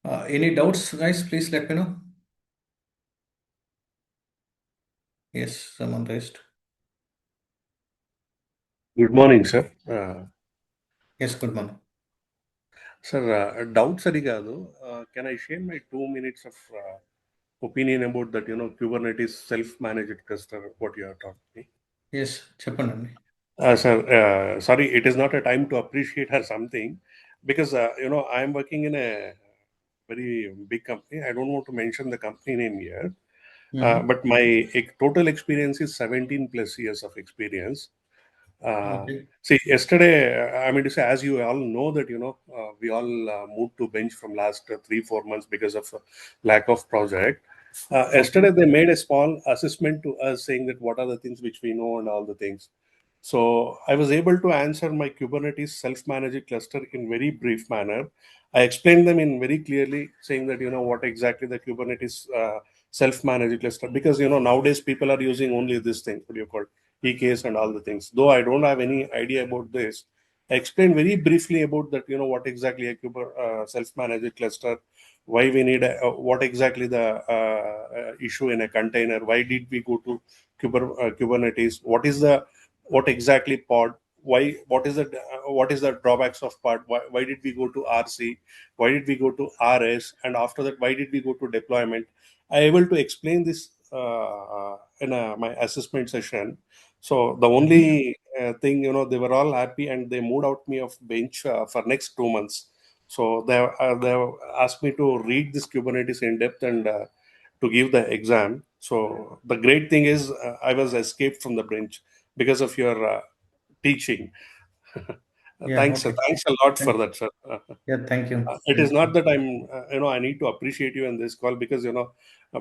Any doubts, guys? Please let me know. Yes, someone raised. Good morning, sir. Yes, good morning. Sir, doubts అది కాదు. Can I share my 2 minutes of opinion about that, Kubernetes self-managed cluster, what you are talking me? Yes, చెప్పండి. Sir, sorry, it is not a time to appreciate or something because, I am working in a very big company. I don't want to mention the company name here, but my total experience is 17 plus years of experience. Okay. See, yesterday, I mean to say, as you all know that, we all moved to bench from last 3 4 months because of lack of project. Okay. Yesterday, they made a small assessment to us saying that what are the things which we know and all the things. So I was able to answer my Kubernetes self-managed cluster in very brief manner. I explained them in very clearly, saying that what exactly the Kubernetes self-managed cluster, because nowadays people are using only this thing. What do you call it? EKS and all the things. Though I don't have any idea about this, I explained very briefly about that. What exactly a self-managed cluster, why we need what exactly the issue in a container, why did we go to Kubernetes, what exactly pod, why what is the drawbacks of pod, why did we go to RC, why did we go to RS, and after that why did we go to deployment. I able to explain this in my assessment session. So the only thing, they were all happy and they moved out me of bench for next 2 months. So they asked me to read this Kubernetes in depth and to give the exam. So the great thing is I was escaped from the bench because of your teaching. Yeah, Thanks, sir. okay. Thanks a lot for Thank, that, sir. yeah, thank you. It is Thank not you. that I need to appreciate you in this call because,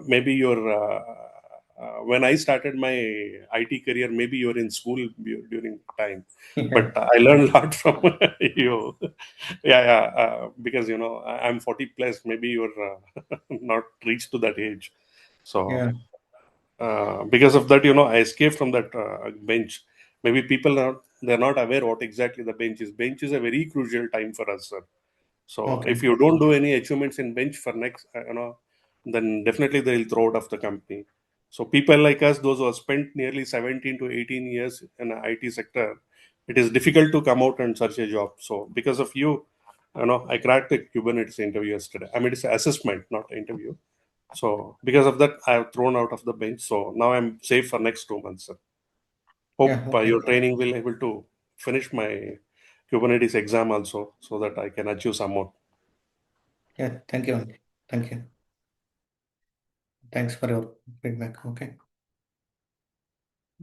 maybe you're, when I started my IT career, maybe you're in school during time, Yeah, but I learned a lot from you. Yeah, yeah, because, I'm 40 plus, maybe you're not reached to that age. So, yeah, because of that, I escaped from that bench. Maybe people are they're not aware what exactly the bench is. Bench is a very crucial time for us, sir. So okay. if you don't do any achievements in bench for next, then definitely they'll throw out of the company. So people like us, those who have spent nearly 17 to 18 years in the IT sector, it is difficult to come out and search a job. So because of you, I cracked the Kubernetes interview yesterday. I mean, it's an assessment, not an interview. So because of that, I have thrown out of the bench. So now I'm safe for next 2 months, sir. Yeah, Hope okay. your training will able to finish my Kubernetes exam also, so that I can achieve some more. Yeah, thank you. Thank you. Thanks for your feedback. Okay.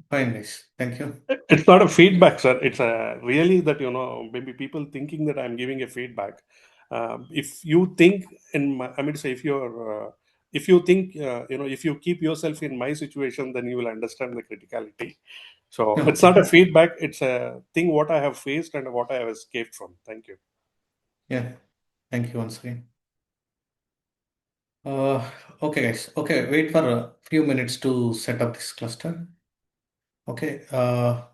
Fine, guys. Thank you. It's not a feedback, sir. It's a really that maybe people thinking that I'm giving a feedback. If you think in my, I mean, to say if you think if you keep yourself in my situation, then you will understand the criticality. So it's Okay. not a feedback. It's a thing what I have faced and what I have escaped from. Thank you. Yeah, thank you once again. Uh, okay, guys. Okay, wait for a few minutes to set up this cluster. Okay.